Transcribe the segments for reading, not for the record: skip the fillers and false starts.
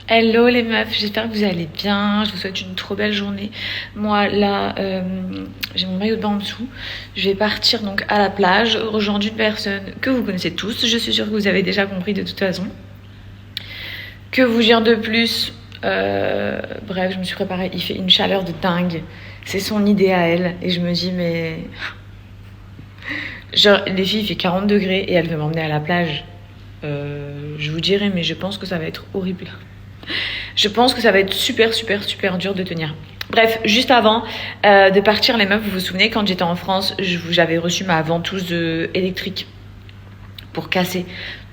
Hello les meufs, j'espère que vous allez bien, je vous souhaite une trop belle journée. Moi là, j'ai mon maillot de bain en dessous, je vais partir donc à la plage, rejoindre une personne que vous connaissez tous, je suis sûre que vous avez déjà compris de toute façon. Que vous dire de plus? Bref, je me suis préparée, il fait une chaleur de dingue, c'est son idée à elle, et je me dis mais... Genre les filles il fait 40 degrés et elle veut m'emmener à la plage. Je vous dirai mais je pense que ça va être horrible. Je pense que ça va être super dur de tenir. Bref, juste avant de partir les meufs, vous vous souvenez quand j'étais en France, j'avais reçu ma ventouse électrique pour casser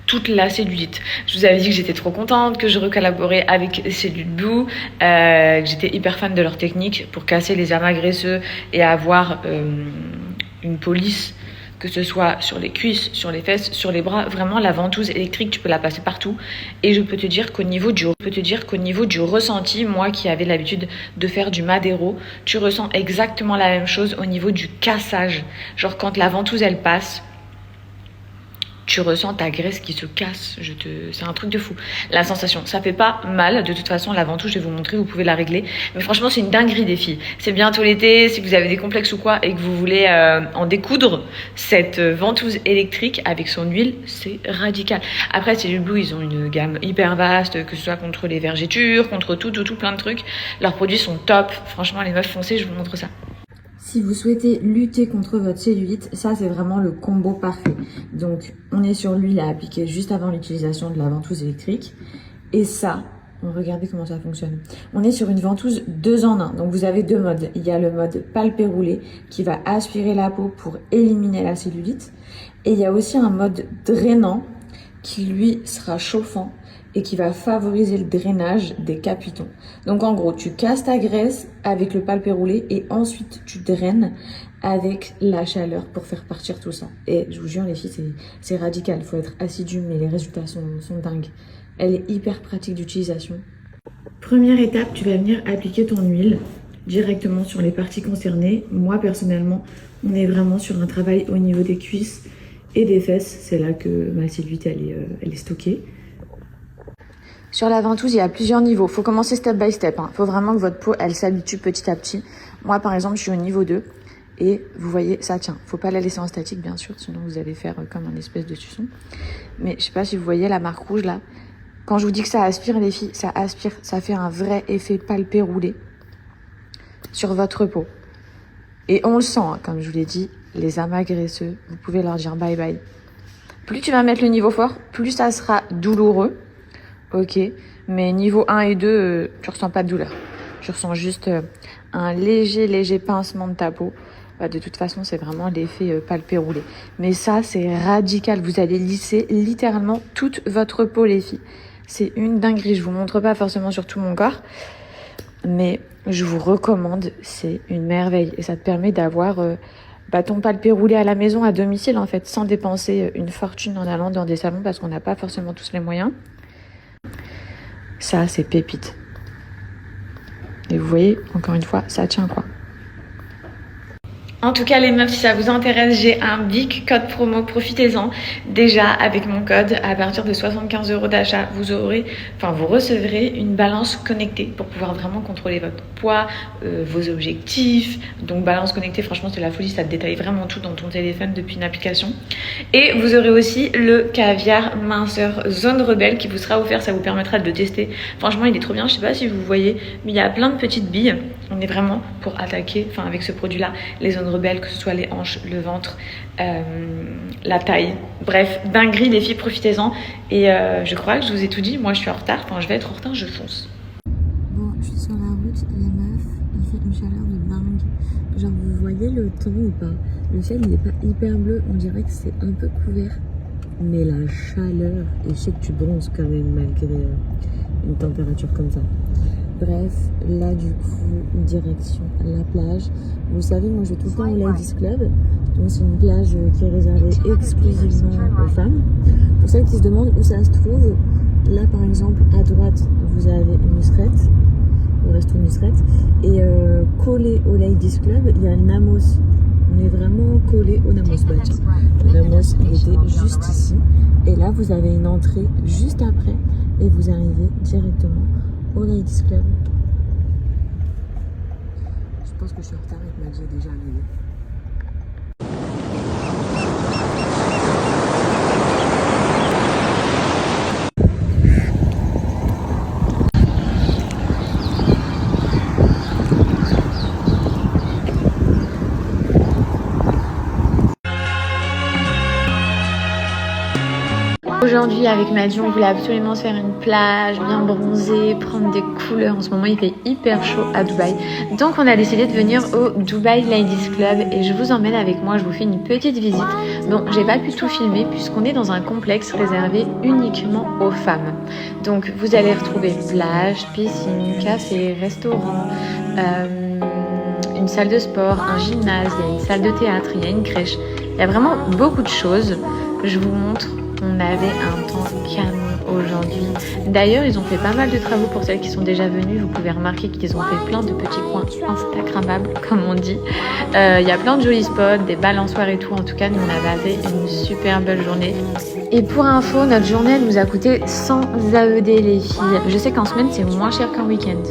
toute la cellulite. Je vous avais dit que j'étais trop contente, que je recollaborais avec Cellule Blue, que j'étais hyper fan de leur technique pour casser les amas graisseux et avoir une police, que ce soit sur les cuisses, sur les fesses, sur les bras. Vraiment, la ventouse électrique, tu peux la passer partout. Et je peux te dire qu'au niveau du ressenti, moi qui avais l'habitude de faire du Madero, tu ressens exactement la même chose au niveau du cassage. Genre quand la ventouse, elle passe, tu ressens ta graisse qui se casse. C'est un truc de fou. La sensation, ça fait pas mal. De toute façon, la ventouse, je vais vous montrer, vous pouvez la régler. Mais franchement, c'est une dinguerie des filles. C'est bientôt l'été. Si vous avez des complexes ou quoi et que vous voulez en découdre, cette ventouse électrique avec son huile, c'est radical. Après, Cellule Blue, ils ont une gamme hyper vaste, que ce soit contre les vergetures, contre tout, plein de trucs. Leurs produits sont top. Franchement, les meufs, foncez, je vous montre ça. Si vous souhaitez lutter contre votre cellulite, ça c'est vraiment le combo parfait. Donc on est sur l'huile à appliquer juste avant l'utilisation de la ventouse électrique. Et ça, regardez comment ça fonctionne. On est sur une ventouse 2 en 1. Donc vous avez 2 modes. Il y a le mode palpé roulé qui va aspirer la peau pour éliminer la cellulite. Et il y a aussi un mode drainant qui lui sera chauffant et qui va favoriser le drainage des capitons. Donc en gros, tu casses ta graisse avec le palpé roulé et ensuite tu draines avec la chaleur pour faire partir tout ça. Et je vous jure les filles, c'est radical, il faut être assidu mais les résultats sont dingues. Elle est hyper pratique d'utilisation. Première étape, tu vas venir appliquer ton huile directement sur les parties concernées. Moi personnellement, on est vraiment sur un travail au niveau des cuisses et des fesses. C'est là que ma cellulite elle est stockée. Sur la ventouse, il y a plusieurs niveaux. Faut commencer step by step. Faut vraiment que votre peau, elle s'habitue petit à petit. Moi, par exemple, je suis au niveau 2. Et vous voyez, ça tient. Faut pas la laisser en statique, bien sûr. Sinon, vous allez faire comme un espèce de suçon. Mais je sais pas si vous voyez la marque rouge, là. Quand je vous dis que ça aspire, les filles, ça aspire. Ça fait un vrai effet palpé roulé sur votre peau. Et on le sent, comme je vous l'ai dit, les amas graisseux, vous pouvez leur dire bye bye. Plus tu vas mettre le niveau fort, plus ça sera douloureux. Ok, mais niveau 1 et 2, tu ressens pas de douleur. Tu ressens juste un léger pincement de ta peau. De toute façon, c'est vraiment l'effet palpé roulé. Mais ça, c'est radical. Vous allez lisser littéralement toute votre peau, les filles. C'est une dinguerie. Je vous montre pas forcément sur tout mon corps. Mais je vous recommande, c'est une merveille. Et ça te permet d'avoir ton palpé roulé à la maison, à domicile, en fait, sans dépenser une fortune en allant dans des salons parce qu'on n'a pas forcément tous les moyens. Ça, c'est pépite. Et vous voyez, encore une fois, ça tient quoi. En tout cas, les meufs, si ça vous intéresse, j'ai un big code promo. Profitez-en. Déjà, avec mon code, à partir de 75 € d'achat, vous recevrez une balance connectée pour pouvoir vraiment contrôler votre poids, vos objectifs. Donc, balance connectée, franchement, c'est la folie. Ça te détaille vraiment tout dans ton téléphone depuis une application. Et vous aurez aussi le caviar minceur Zone Rebelle qui vous sera offert. Ça vous permettra de le tester. Franchement, il est trop bien. Je sais pas si vous voyez, mais il y a plein de petites billes. On est vraiment pour attaquer, avec ce produit-là, les zones rebelles, que ce soit les hanches, le ventre, la taille. Bref, dinguerie les filles, profitez-en. Et je crois que je vous ai tout dit. Moi, je suis en retard. Je vais être en retard, je fonce. Bon, je suis sur la route, les meufs. Il fait une chaleur de dingue. Genre, vous voyez le temps ou pas? Le ciel, il est pas hyper bleu. On dirait que c'est un peu couvert. Mais la chaleur, et je sais que tu bronzes quand même malgré une température comme ça. Bref, là du coup, direction la plage. Vous savez, moi je vais tout le temps au Ladies Club. Donc c'est une plage qui est réservée exclusivement aux femmes. Pour celles qui se demandent où ça se trouve, là par exemple à droite, vous avez une Nusret, le resto Nusret. Et collé au Ladies Club, il y a le Namos. On est vraiment collé au Namos. Le Namos, il était juste ici. Et là, vous avez une entrée juste après. Et vous arrivez directement au Ladies Club. Je pense que je suis en retard et que Maddy est déjà arrivée. Aujourd'hui avec Maddy on voulait absolument se faire une plage, bien bronzer, prendre des couleurs. En ce moment il fait hyper chaud à Dubaï. Donc on a décidé de venir au Dubai Ladies Club et je vous emmène avec moi, je vous fais une petite visite. Bon, j'ai pas pu tout filmer puisqu'on est dans un complexe réservé uniquement aux femmes. Donc vous allez retrouver plage, piscine, café, restaurant, une salle de sport, un gymnase, il y a une salle de théâtre, il y a une crèche. Il y a vraiment beaucoup de choses. Je vous montre. On avait un temps canon aujourd'hui. D'ailleurs, ils ont fait pas mal de travaux pour celles qui sont déjà venues. Vous pouvez remarquer qu'ils ont fait plein de petits coins instagrammables, comme on dit. Il y a plein de jolis spots, des balançoires et tout. En tout cas, nous, on avait une super belle journée. Et pour info, notre journée, elle nous a coûté 100 AED, les filles. Je sais qu'en semaine, c'est moins cher qu'en week-end.